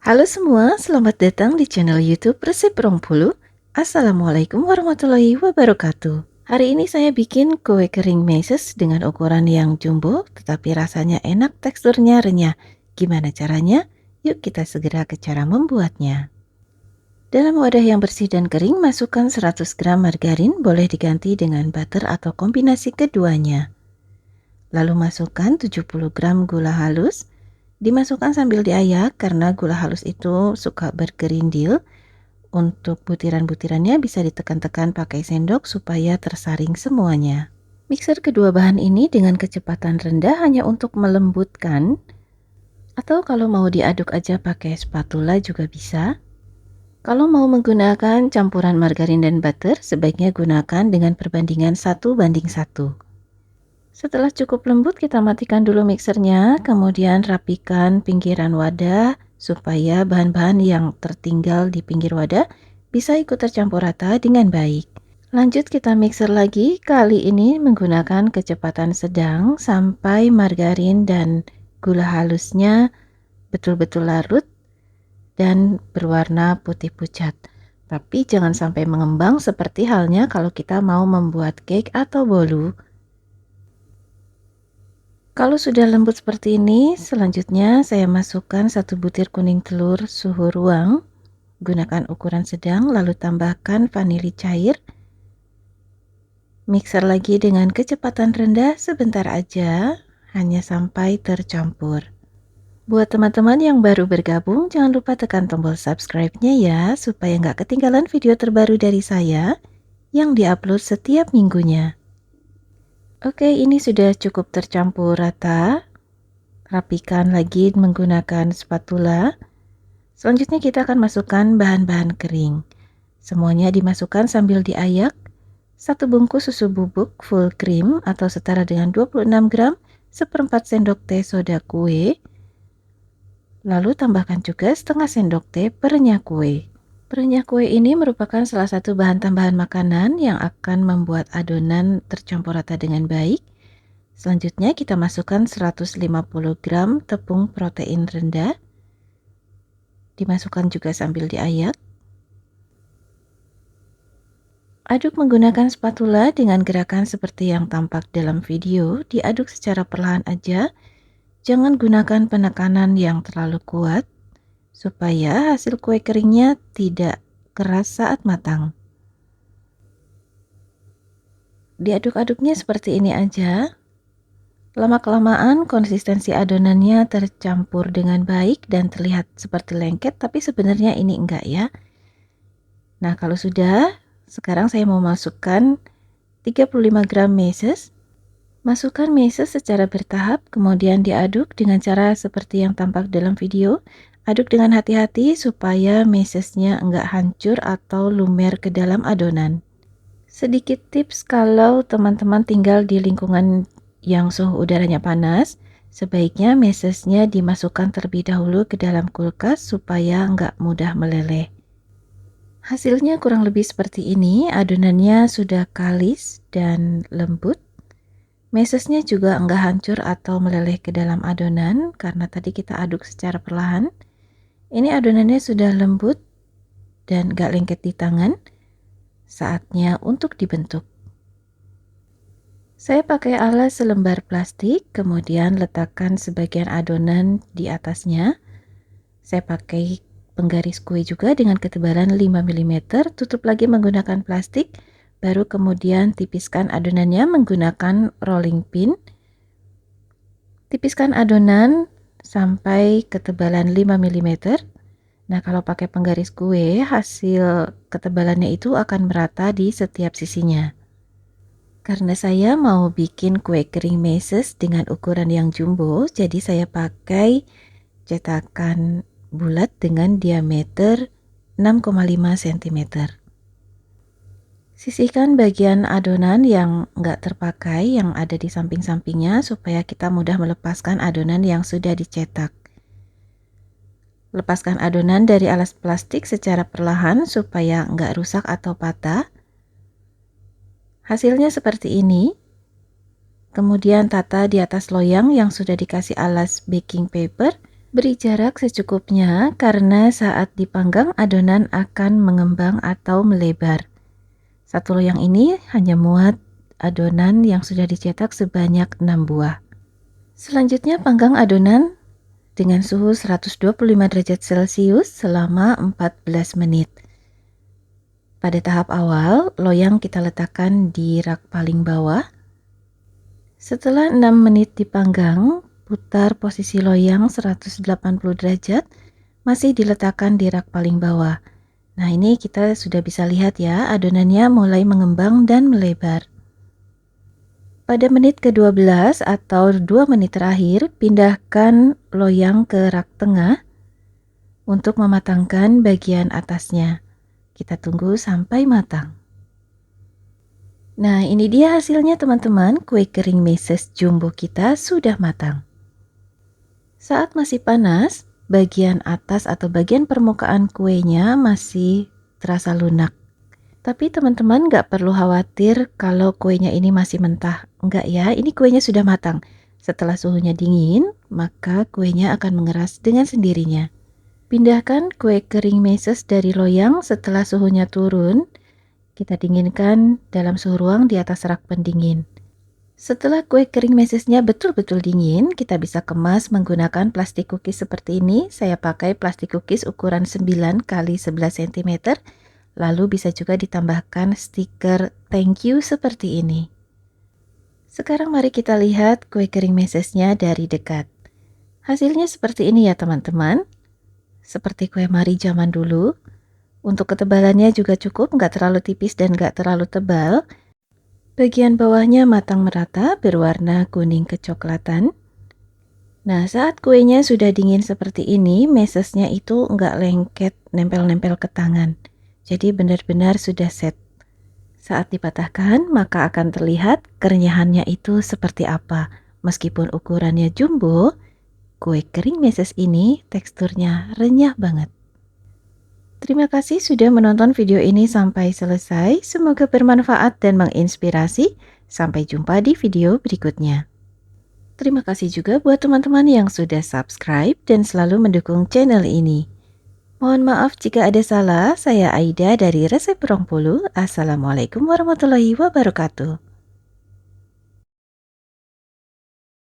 Halo semua, selamat datang di channel YouTube Resep Rongpulu. Assalamualaikum warahmatullahi wabarakatuh. Hari ini saya bikin kue kering meses dengan ukuran yang jumbo, tetapi rasanya enak, teksturnya renyah. Gimana caranya? Yuk kita segera ke cara membuatnya. Dalam wadah yang bersih dan kering, masukkan 100 gram margarin, boleh diganti dengan butter atau kombinasi keduanya. Lalu masukkan 70 gram gula halus. Dimasukkan sambil diayak karena gula halus itu suka bergerindil. Untuk butiran-butirannya bisa ditekan-tekan pakai sendok supaya tersaring semuanya. Mixer kedua bahan ini dengan kecepatan rendah hanya untuk melembutkan, atau kalau mau diaduk aja pakai spatula juga bisa. Kalau mau menggunakan campuran margarin dan butter, sebaiknya gunakan dengan perbandingan 1:1. Setelah cukup lembut, kita matikan dulu mixernya, kemudian rapikan pinggiran wadah supaya bahan-bahan yang tertinggal di pinggir wadah bisa ikut tercampur rata dengan baik. Lanjut kita mixer lagi, kali ini menggunakan kecepatan sedang sampai margarin dan gula halusnya betul-betul larut dan berwarna putih pucat. Tapi jangan sampai mengembang seperti halnya kalau kita mau membuat cake atau bolu. Kalau sudah lembut seperti ini, selanjutnya saya masukkan 1 butir kuning telur suhu ruang. Gunakan ukuran sedang, lalu tambahkan vanili cair. Mixer lagi dengan kecepatan rendah sebentar aja, hanya sampai tercampur. Buat teman-teman yang baru bergabung, jangan lupa tekan tombol subscribe-nya ya, supaya nggak ketinggalan video terbaru dari saya yang diupload setiap minggunya. Oke, ini sudah cukup tercampur rata. Rapikan lagi menggunakan spatula. Selanjutnya kita akan masukkan bahan-bahan kering. Semuanya dimasukkan sambil diayak. 1 bungkus susu bubuk full cream atau setara dengan 26 gram, 1/4 sendok teh soda kue. Lalu tambahkan juga setengah sendok teh perenyah kue. Perenyah kue ini merupakan salah satu bahan tambahan makanan yang akan membuat adonan tercampur rata dengan baik. Selanjutnya kita masukkan 150 gram tepung protein rendah. Dimasukkan juga sambil diayak. Aduk menggunakan spatula dengan gerakan seperti yang tampak dalam video. Diaduk secara perlahan aja. Jangan gunakan penekanan yang terlalu kuat supaya hasil kue keringnya tidak keras saat matang. Diaduk-aduknya seperti ini aja. Lama-kelamaan konsistensi adonannya tercampur dengan baik dan terlihat seperti lengket, tapi sebenarnya ini enggak ya. Nah, kalau sudah, sekarang saya mau masukkan 35 gram meses. Masukkan meses secara bertahap, kemudian diaduk dengan cara seperti yang tampak dalam video. Aduk dengan hati-hati supaya mesesnya enggak hancur atau lumer ke dalam adonan. Sedikit tips kalau teman-teman tinggal di lingkungan yang suhu udaranya panas, sebaiknya mesesnya dimasukkan terlebih dahulu ke dalam kulkas supaya enggak mudah meleleh. Hasilnya kurang lebih seperti ini, adonannya sudah kalis dan lembut. Mesesnya juga enggak hancur atau meleleh ke dalam adonan karena tadi kita aduk secara perlahan. Ini adonannya sudah lembut dan enggak lengket di tangan. Saatnya untuk dibentuk. Saya pakai alas selembar plastik, kemudian letakkan sebagian adonan di atasnya. Saya pakai penggaris kue juga dengan ketebalan 5 mm, tutup lagi menggunakan plastik. Baru kemudian tipiskan adonannya menggunakan rolling pin. Tipiskan adonan sampai ketebalan 5 mm. Nah, kalau pakai penggaris kue, hasil ketebalannya itu akan merata di setiap sisinya. Karena saya mau bikin kue kering meses dengan ukuran yang jumbo, jadi saya pakai cetakan bulat dengan diameter 6,5 cm. Sisihkan bagian adonan yang nggak terpakai yang ada di samping-sampingnya supaya kita mudah melepaskan adonan yang sudah dicetak. Lepaskan adonan dari alas plastik secara perlahan supaya nggak rusak atau patah. Hasilnya seperti ini. Kemudian tata di atas loyang yang sudah dikasih alas baking paper. Beri jarak secukupnya karena saat dipanggang adonan akan mengembang atau melebar. Satu loyang ini hanya muat adonan yang sudah dicetak sebanyak 6 buah. Selanjutnya panggang adonan dengan suhu 125 derajat Celcius selama 14 menit. Pada tahap awal, loyang kita letakkan di rak paling bawah. Setelah 6 menit dipanggang, putar posisi loyang 180 derajat, masih diletakkan di rak paling bawah. Nah, ini kita sudah bisa lihat ya, adonannya mulai mengembang dan melebar. Pada menit ke-12 atau 2 menit terakhir, pindahkan loyang ke rak tengah untuk mematangkan bagian atasnya. Kita tunggu sampai matang. Nah, ini dia hasilnya teman-teman, kue kering meses jumbo kita sudah matang. Saat masih panas, bagian atas atau bagian permukaan kuenya masih terasa lunak. Tapi teman-teman nggak perlu khawatir kalau kuenya ini masih mentah. Enggak ya, ini kuenya sudah matang. Setelah suhunya dingin, maka kuenya akan mengeras dengan sendirinya. Pindahkan kue kering meses dari loyang setelah suhunya turun. Kita dinginkan dalam suhu ruang di atas rak pendingin. Setelah kue kering mesesnya betul-betul dingin, kita bisa kemas menggunakan plastik cookies seperti ini. Saya pakai plastik cookies ukuran 9 x 11 cm. Lalu bisa juga ditambahkan stiker thank you seperti ini. Sekarang mari kita lihat kue kering mesesnya dari dekat. Hasilnya seperti ini ya teman-teman. Seperti kue mari zaman dulu. Untuk ketebalannya juga cukup, nggak terlalu tipis dan nggak terlalu tebal. Bagian bawahnya matang merata, berwarna kuning kecoklatan. Nah, saat kuenya sudah dingin seperti ini, mesesnya itu nggak lengket, nempel-nempel ke tangan. Jadi benar-benar sudah set. Saat dipatahkan, maka akan terlihat kerenyahannya itu seperti apa. Meskipun ukurannya jumbo, kue kering meses ini teksturnya renyah banget. Terima kasih sudah menonton video ini sampai selesai. Semoga bermanfaat dan menginspirasi. Sampai jumpa di video berikutnya. Terima kasih juga buat teman-teman yang sudah subscribe dan selalu mendukung channel ini. Mohon maaf jika ada salah. Saya Aida dari Resep Bengkulu. Assalamualaikum warahmatullahi wabarakatuh.